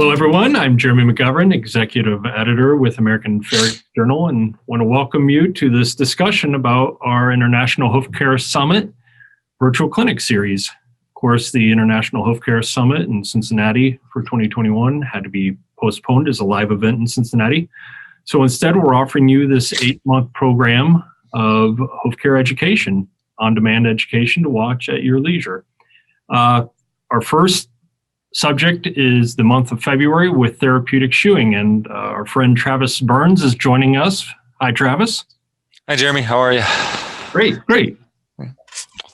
Hello, everyone. I'm Jeremy McGovern, Executive Editor with American Farriers Journal, and want to welcome you to this discussion about our International Hoof Care Summit virtual clinic series. Of course, the International Hoof Care Summit in Cincinnati for 2021 had to be postponed as a live event in Cincinnati. So instead, we're offering you this 8-month program of hoof care education, on-demand education to watch at your leisure. Our first subject is the month of February with therapeutic shoeing, and our friend Travis Burns is joining us. Hi, Travis. Hi, Jeremy. How are you? Great.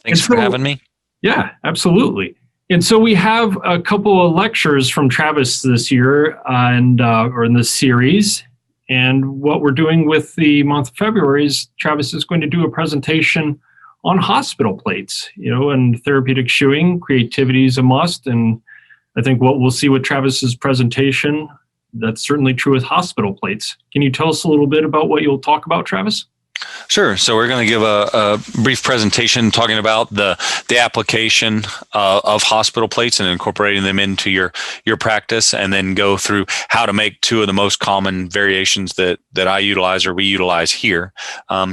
Thanks for having me. Yeah, absolutely. And so we have a couple of lectures from Travis this year, or in this series. And what we're doing with the month of February is Travis is going to do a presentation on hospital plates, and therapeutic shoeing. Creativity is a must, and I think what we'll see with Travis's presentation, that's certainly true with hospital plates. Can you tell us a little bit about what you'll talk about, Travis? Sure. So we're going to give a brief presentation talking about the application of hospital plates and incorporating them into your practice, and then go through how to make two of the most common variations that I utilize or we utilize here.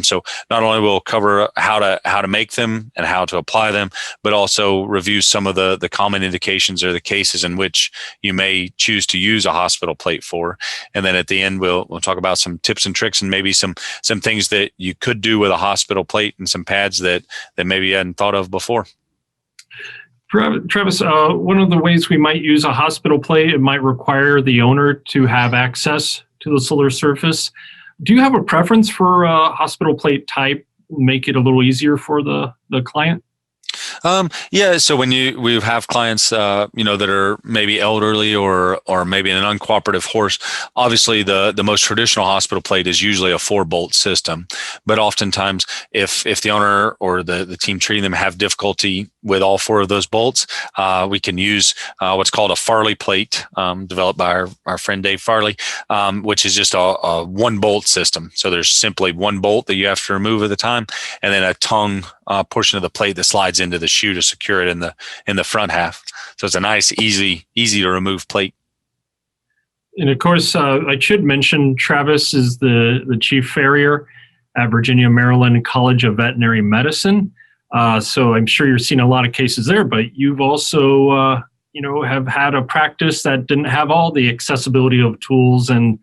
So not only will cover how to make them and how to apply them, but also review some of the common indications or the cases in which you may choose to use a hospital plate for. And then at the end, we'll talk about some tips and tricks and maybe some things that you could do with a hospital plate and some pads that maybe you hadn't thought of before. Travis, one of the ways we might use a hospital plate, it might require the owner to have access to the solar surface. Do you have a preference for a hospital plate type? Make it a little easier for the client? Yeah. So when we have clients, that are maybe elderly or maybe in an uncooperative horse, obviously the most traditional hospital plate is usually a 4-bolt system. But oftentimes, if the owner or the team treating them have difficulty with all 4 of those bolts, we can use what's called a Farley plate, developed by our friend Dave Farley, which is just a 1-bolt system. So there's simply 1 bolt that you have to remove at a time, and then a tongue portion of the plate that slides into the shoe to secure it in the front half. So it's a nice, easy to remove plate. And of course, I should mention Travis is the chief farrier at Virginia Maryland College of Veterinary Medicine. So I'm sure you're seeing a lot of cases there, but you've also have had a practice that didn't have all the accessibility of tools and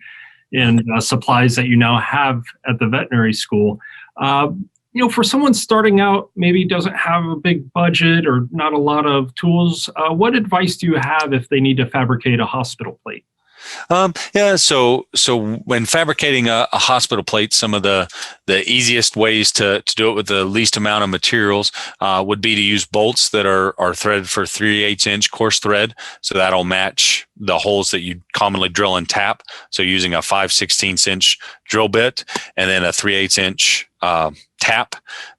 supplies that you now have at the veterinary school. For someone starting out, maybe doesn't have a big budget or not a lot of tools, what advice do you have if they need to fabricate a hospital plate? So when fabricating a hospital plate, some of the easiest ways to do it with the least amount of materials would be to use bolts that are threaded for 3/8 inch coarse thread. So that'll match the holes that you commonly drill and tap. So using a 5/16 inch drill bit and then a 3/8 inch tap.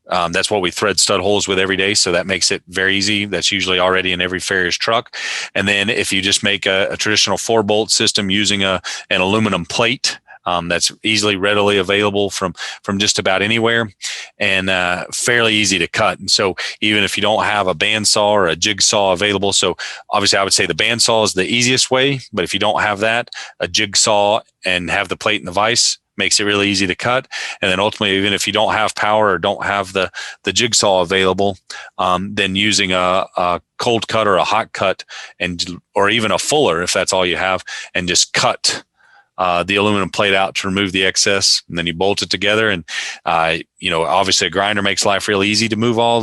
That's what we thread stud holes with every day. So that makes it very easy. That's usually already in every farrier's truck. And then if you just make a traditional 4-bolt system using an aluminum plate, that's readily available from just about anywhere and fairly easy to cut. And so even if you don't have a bandsaw or a jigsaw available, so obviously I would say the bandsaw is the easiest way, but if you don't have that, a jigsaw and have the plate and the vise makes it really easy to cut. And then ultimately, even if you don't have power or don't have the jigsaw available, then using a cold cut or a hot cut or even a fuller, if that's all you have, and just cut the aluminum plate out to remove the excess, and then you bolt it together. And obviously a grinder makes life really easy to remove all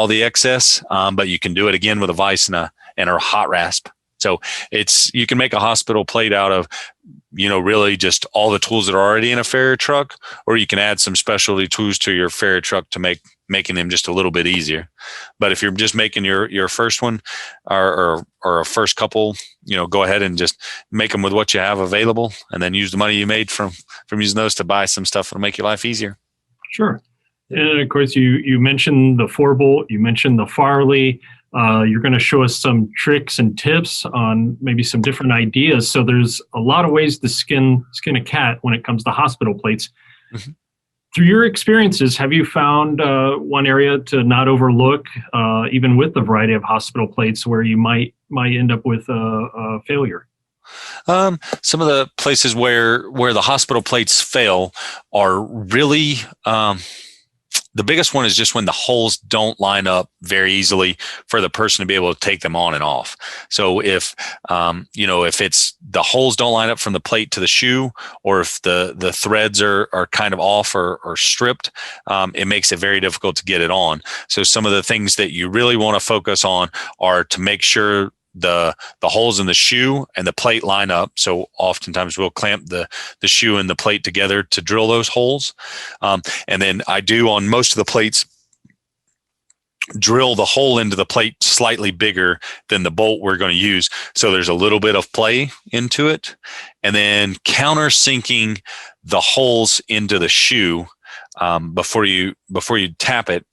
the excess, but you can do it again with a vise and a hot rasp. So you can make a hospital plate out of, really just all the tools that are already in a Farrier truck, or you can add some specialty tools to your Farrier truck to making them just a little bit easier. But if you're just making your first one or a first couple, go ahead and just make them with what you have available, and then use the money you made from using those to buy some stuff that'll make your life easier. Sure. And of course, you mentioned the 4-bolt, you mentioned the Farley. You're going to show us some tricks and tips on maybe some different ideas. So there's a lot of ways to skin a cat when it comes to hospital plates. Mm-hmm. Through your experiences, have you found one area to not overlook, even with the variety of hospital plates, where you might end up with a failure? Some of the places where the hospital plates fail are really the biggest one is just when the holes don't line up very easily for the person to be able to take them on and off. So if if it's the holes don't line up from the plate to the shoe, or if the threads are kind of off or stripped, it makes it very difficult to get it on. So some of the things that you really want to focus on are to make sure the holes in the shoe and the plate line up. So oftentimes we'll clamp the shoe and the plate together to drill those holes. And then I do on most of the plates drill the hole into the plate slightly bigger than the bolt we're going to use. So there's a little bit of play into it. And then countersinking the holes into the shoe before you tap it,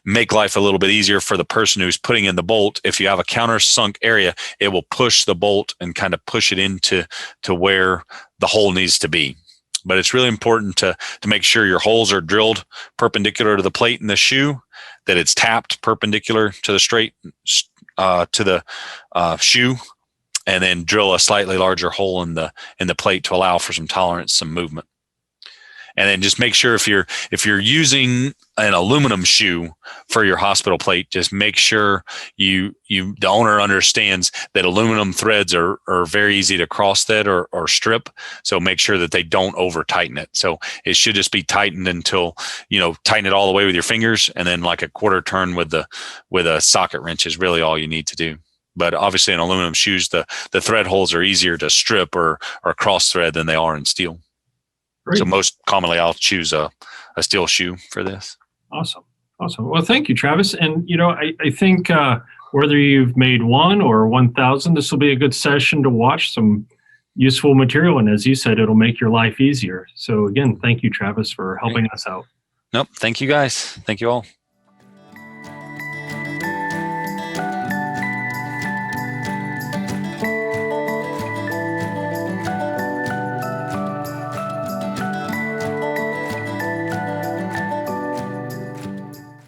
make life a little bit easier for the person who's putting in the bolt. If you have a countersunk area, it will push the bolt and kind of push it into where the hole needs to be. But it's really important to make sure your holes are drilled perpendicular to the plate in the shoe, that it's tapped perpendicular to the shoe, and then drill a slightly larger hole in the plate to allow for some tolerance, some movement. And then just make sure if you're using an aluminum shoe for your hospital plate, just make sure the owner understands that aluminum threads are very easy to cross thread or strip. So make sure that they don't over tighten it. So it should just be tightened until, tighten it all the way with your fingers, and then like a quarter turn with a socket wrench is really all you need to do. But obviously in aluminum shoes, the thread holes are easier to strip or cross thread than they are in steel. Great. So most commonly I'll choose a steel shoe for this. Awesome. Well, thank you, Travis. And, I think whether you've made 1 or 1,000, this will be a good session to watch some useful material. And as you said, it'll make your life easier. So again, thank you, Travis, for helping us out. Nope. Thank you, guys. Thank you all.